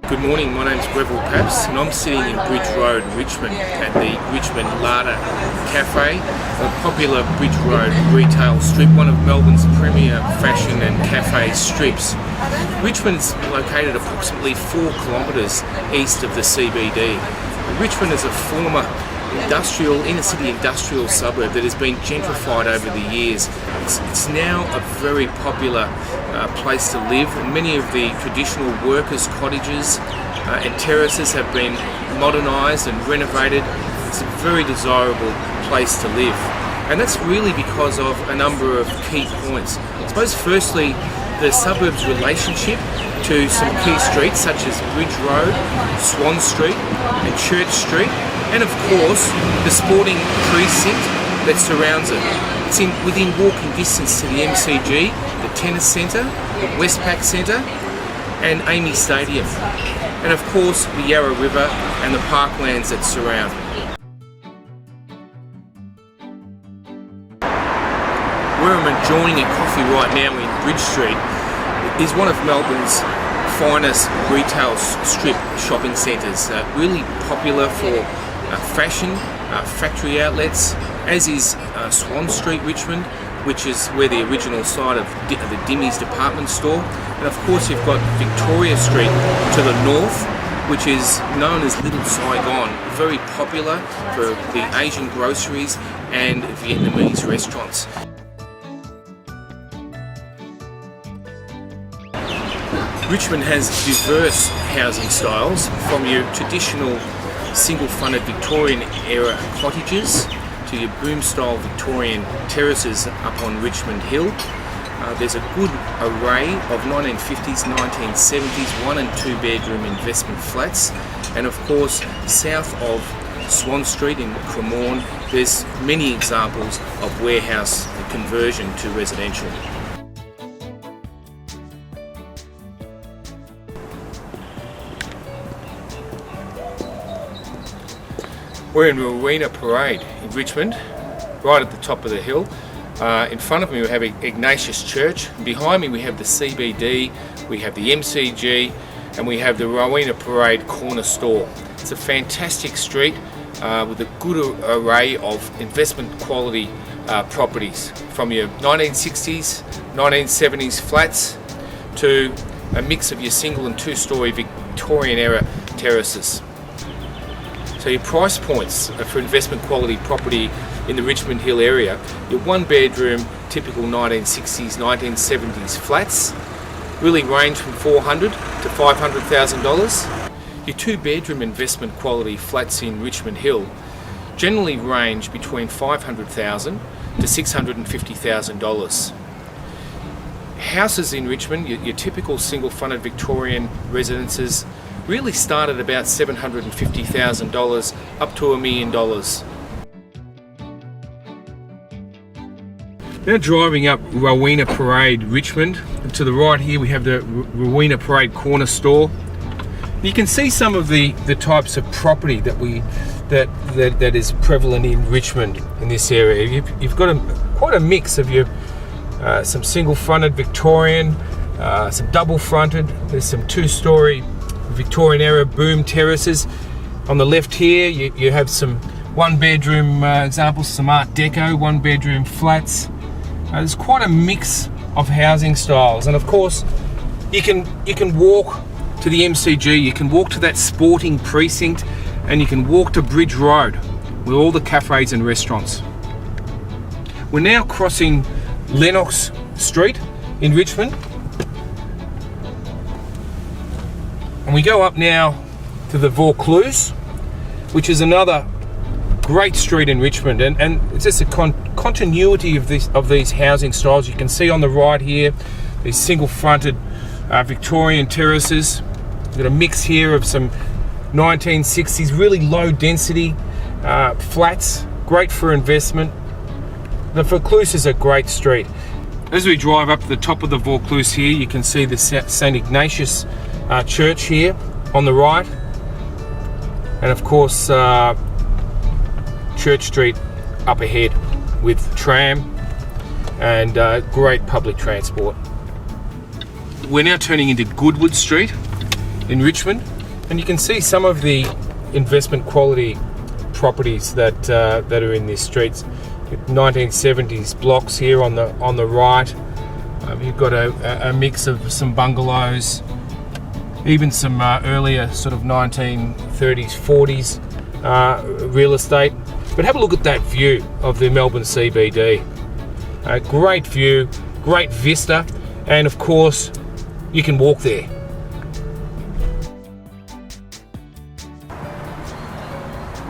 Good morning, my name's Greville Pabst and I'm sitting in Bridge Road, Richmond at the Richmond Larder Cafe, a popular Bridge Road retail strip, one of Melbourne's premier fashion and cafe strips. Richmond's located approximately 4 kilometres east of the CBD. Richmond is a former inner city industrial suburb that has been gentrified over the years. It's now a very popular place to live. Many of the traditional workers' cottages and terraces have been modernised and renovated. It's a very desirable place to live, and that's really because of a number of key points. I suppose firstly, the suburb's relationship to some key streets such as Bridge Road, Swan Street and Church Street, and of course the sporting precinct that surrounds it. It's within walking distance to the MCG, the Tennis Centre, the Westpac Centre and Amy Stadium, and of course the Yarra River and the parklands that surround. Where I'm enjoying a coffee right now in Bridge Street is one of Melbourne's finest retail strip shopping centres, really popular for fashion, factory outlets, as is Swan Street, Richmond, which is where the original site of the Dimmies department store. And of course you've got Victoria Street to the north, which is known as Little Saigon, very popular for the Asian groceries and Vietnamese restaurants. Richmond has diverse housing styles, from your traditional single-fronted Victorian era cottages to your boom-style Victorian terraces up on Richmond Hill. There's a good array of 1950s, 1970s, 1 and 2 bedroom investment flats, and of course south of Swan Street in Cremorne there's many examples of warehouse conversion to residential. We're in Marina Parade in Richmond, right at the top of the hill. In front of me we have Ignatius Church, and behind me we have the CBD, we have the MCG, and we have the Rowena Parade corner store. It's a fantastic street with a good array of investment quality properties, from your 1960s, 1970s flats to a mix of your single and 2-storey Victorian era terraces. So your price points for investment quality property in the Richmond Hill area, your 1-bedroom typical 1960s, 1970s flats really range from $400,000 to $500,000. Your 2-bedroom investment quality flats in Richmond Hill generally range between $500,000 to $650,000. Houses in Richmond, your typical single-fronted Victorian residences, really start at about $750,000 up to $1 million. Now driving up Rowena Parade, Richmond, and to the right here we have the Rowena Parade corner store. You can see some of the types of property that is prevalent in Richmond in this area. You've got quite a mix of your some single-fronted Victorian, some double-fronted. There's some 2-storey Victorian era boom terraces. On the left here you have some 1-bedroom examples, some Art Deco 1-bedroom flats. There's quite a mix of housing styles, and of course you can walk to the MCG, you can walk to that sporting precinct, and you can walk to Bridge Road with all the cafes and restaurants. We're now crossing Lennox Street in Richmond, and we go up now to the Vaucluse, which is another great street in Richmond, and it's just a continuity of these housing styles. You can see on the right here these single-fronted Victorian terraces. We've got a mix here of some 1960s, really low density flats, great for investment. The Vaucluse is a great street. As we drive up to the top of the Vaucluse here, you can see the St. Ignatius Church here on the right, and of course Church Street up ahead with tram and great public transport. We're now turning into Goodwood Street in Richmond, And you can see some of the investment quality properties that are in these streets. 1970s blocks here on the right. You've got a mix of some bungalows, even some earlier sort of 1930s, 40s real estate. But have a look at that view of the Melbourne CBD. Great view, great vista, and of course you can walk there.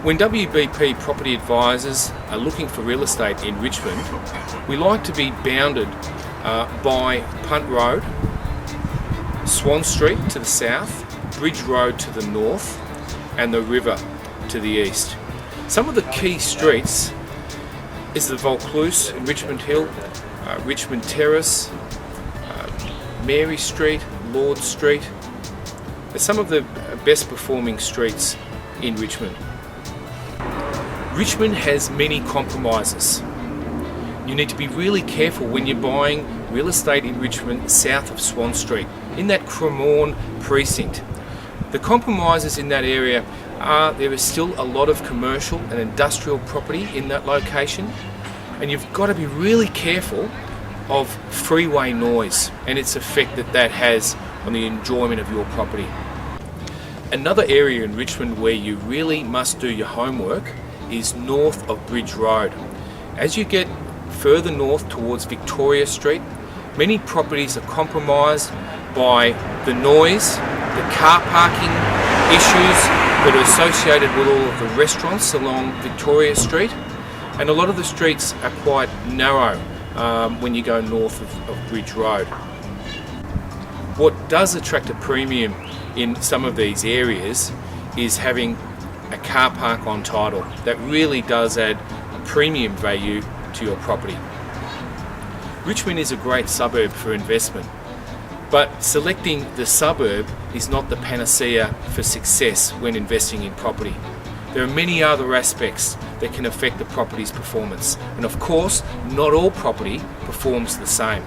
When WBP property advisors are looking for real estate in Richmond, we like to be bounded by Punt Road, Swan Street to the south, Bridge Road to the north, and the river to the east. Some of the key streets is the Vaucluse in Richmond Hill, Richmond Terrace, Mary Street, Lord Street. They're some of the best performing streets in Richmond. Richmond has many compromises. You need to be really careful when you're buying real estate in Richmond south of Swan Street, in that Cremorne precinct. The compromises in that area are there is still a lot of commercial and industrial property in that location, and you've got to be really careful of freeway noise and its effect that has on the enjoyment of your property. Another area in Richmond where you really must do your homework is north of Bridge Road. As you get further north towards Victoria Street, many properties are compromised by the noise, the car parking issues that are associated with all of the restaurants along Victoria Street, and a lot of the streets are quite narrow when you go north of Bridge Road. What does attract a premium in some of these areas is having a car park on title. That really does add a premium value to your property. Richmond is a great suburb for investment, but selecting the suburb is not the panacea for success when investing in property. There are many other aspects that can affect the property's performance, and of course, not all property performs the same.